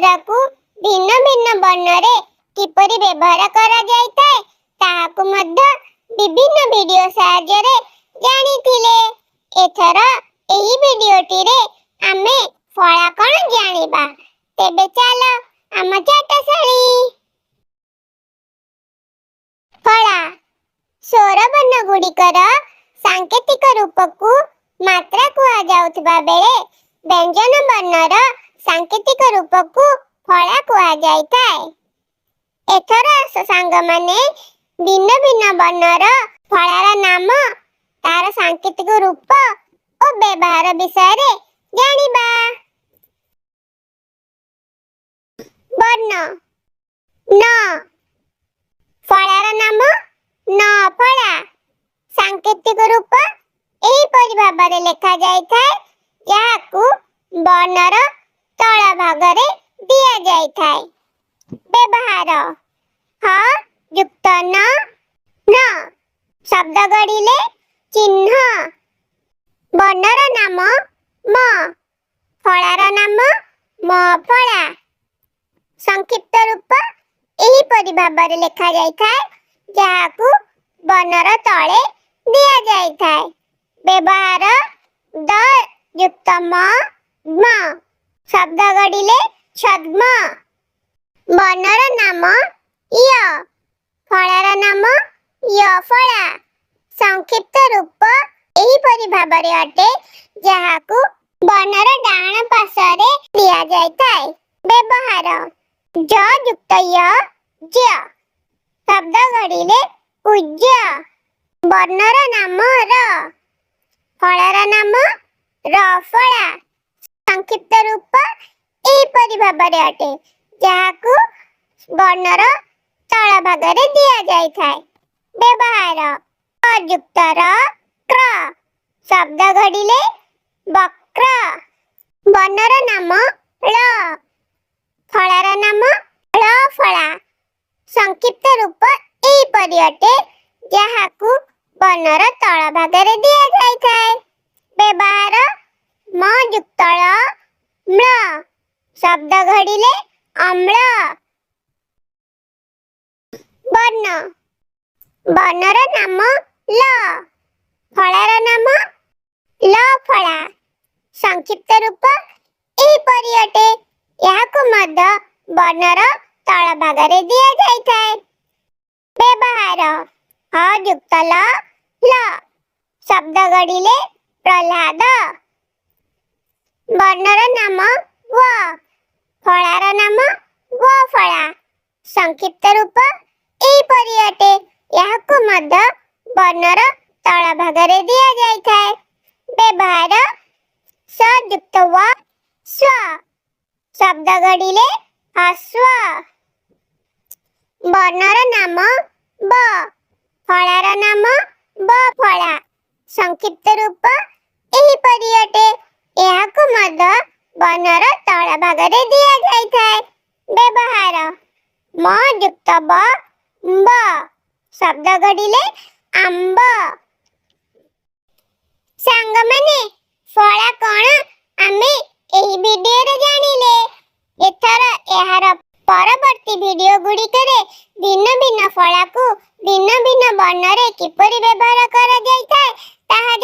ଫଳାକୁ ଭିନ୍ନ ଭିନ୍ନ ବର୍ଣ୍ଣରେ କିପରି ବ୍ୟବହାର କରାଯାଇଥାଏ ତାହାକୁ ମଧ୍ୟ ବିଭିନ୍ନ ଭିଡିଓ ସାହାଯ୍ୟରେ ଜାଣିଥିଲେ। ଏଥର ଏହି ଭିଡିଓଟିରେ ଆମେ ଫଳା କ'ଣ ଜାଣିବା। ତେବେ ଚାଲ ଆମ ଚାଟଶାଳୀ। ଫଳା ସ୍ୱରବର୍ଣ୍ଣ ଗୁଡ଼ିକର ସାଙ୍କେତିକ ରୂପକୁ ମାତ୍ରା କୁହାଯାଉଥିବା ବେଳେ ବ୍ୟଞ୍ଜନ ବର୍ଣ୍ଣର ସାଙ୍କେତିକ ରୂପକୁ ଫଳା କୁହାଯାଇଥାଏ। ଏଥର ଆସ ସାଙ୍ଗମାନେ ଭିନ୍ନ ଭିନ୍ନ ବର୍ଣ୍ଣର ଫଳାର ନାମ, ତାର ସାଙ୍କେତିକ ରୂପ ଓ ବ୍ୟବହାର ବିଷୟରେ ଜାଣିବା। ବର୍ଣ୍ଣ ନ, ଫଳାର ନାମ ନ ଫଳା। ସାଙ୍କେତିକ ରୂପ ଏହିପରି ଭାବରେ ଲେଖାଯାଇଥାଏ ଯାହାକୁ ବର୍ଣ୍ଣର ତଳ ଭାଗରେ ଦିଆଯାଇଥାଏ। ବ୍ୟବହାର ହ ଯୁକ୍ତ ନ, ନ ଶବ୍ଦ ଗଢ଼ିଲେ ଚିହ୍ନ। ବର୍ଣ୍ଣର ନାମ ମ, ଫଳାର ନାମ ମ ଫଳା। ସଂକ୍ଷିପ୍ତ ରୂପ ଏହିପରି ଭାବରେ ଲେଖାଯାଇଥାଏ ଯାହାକୁ ବର୍ଣ୍ଣର ତଳେ ଦିଆଯାଇଥାଏ। ବ୍ୟବହାର ଦ ଯୁକ୍ତ ମ, ମ ଶବ୍ଦ ଗଢ଼ିଲେ ଛଦ୍ମ। ବର୍ଣ୍ଣର ନାମ ୟ, ଫଳାର ନାମ ୟ ଫଳା। ସଂକ୍ଷିପ୍ତ ରୂପ ଏହିପରି ଭାବରେ ଅଟେ ଯାହାକୁ ବର୍ଣ୍ଣର ଡାହାଣ ପାର୍ଶ୍ୱରେ ଦିଆଯାଇଥାଏ। ବ୍ୟବହାର ଜ ଯୁକ୍ତ ୟ, ଜ ଶବ୍ଦ ଗଢ଼ିଲେ ପୂଜ୍ୟ। ବର୍ଣ୍ଣର ନାମ ର, ଫଳାର ନାମ ର ଫଳା। ସଂକ୍ଷିପ୍ତ ରୂପ ଏହିପରି ଭାବରେ ଅଟେ ଯାହାକୁ ବର୍ଣ୍ଣର ତଳ ଭାଗରେ ଦିଆଯାଇଥାଏ। ବ୍ୟବହାର ଅ ଯୁକ୍ତ ର, କ୍ର ଶବ୍ଦ ଗଢ଼ିଲେ ବକ୍ର। ବର୍ଣ୍ଣର ନାମ ଳ, ଫଳାର ନାମ ଳ ଫଳା। ସଂକ୍ଷିପ୍ତ ରୂପ ଏହିପରି ଅଟେ ଯାହାକୁ ବର୍ଣ୍ଣର ତଳ ଭାଗରେ ଦିଆଯାଇଥାଏ। ବ୍ୟବହାର ମ ଯୁକ୍ତ ଳ, ମ୍ଳ ଶବ୍ଦ ଗଢ଼ିଲେ ଅମ୍ଳ। ବର୍ଣ୍ଣ ବର୍ଣ୍ଣର ନାମ ଲ, ଫଳାର ନାମ ଲ ଫଳା। ସଂକ୍ଷିପ୍ତ ରୂପ ଏହିପରି ଅଟେ ଏହାକୁ ମଧ୍ୟ ବର୍ଣ୍ଣର ତଳ ଭାଗରେ ଦିଆଯାଇଥାଏ। ବ୍ୟବହାର ହ ଯୁକ୍ତ ଲ, ଲ ଶବ୍ଦ ଗଢ଼ିଲେ ପ୍ରହ୍ଲାଦ। ବର୍ଣ୍ଣର ନାମ ୱ, ଫଳାର ନାମ ୱ ଫଳା। ସଂକ୍ଷିପ୍ତ ରୂପ ଏହିପରି ଅଟେ ଏହାକୁ ମଧ୍ୟ ବର୍ଣ୍ଣର ତଳ ଭାଗରେ ଦିଆଯାଇଥାଏ। ବ୍ୟବହାର ସ ଯୁକ୍ତ ୱ, ସ୍ୱ ଶବ୍ଦ ଗଢ଼ିଲେ ହସ୍ୱ। ବର୍ଣ୍ଣର ନାମ ବ, ଫଳାର ନାମ ବ ଫଳା। ସଂକ୍ଷିପ୍ତ ରୂପ ଏହିପରି ଅଟେ ଏହାକୁ ମଧ୍ୟ ବର୍ଣ୍ଣର ତଳ ଭାଗରେ ଦିଆଯାଇଥାଏ। ବ୍ୟବହାର ମ ଯୁକ୍ତ ବ, ମ୍ବ ଶବ୍ଦ ଗଢ଼ିଲେ ଆମ୍ବ। ସାଙ୍ଗମାନେ ଫଳା କ'ଣ ଆମେ ଏହି ଭିଡିଓରେ ଜାଣିଲେ। ଏଥର ଏହାର ପରବର୍ତ୍ତୀ ଭିଡିଓ ଗୁଡ଼ିକରେ ଭିନ୍ନ ଭିନ୍ନ ଫଳାକୁ ଭିନ୍ନ ଭିନ୍ନ ବର୍ଣ୍ଣରେ କିପରି ବ୍ୟବହାର କରାଯାଇଥାଏ ତାହା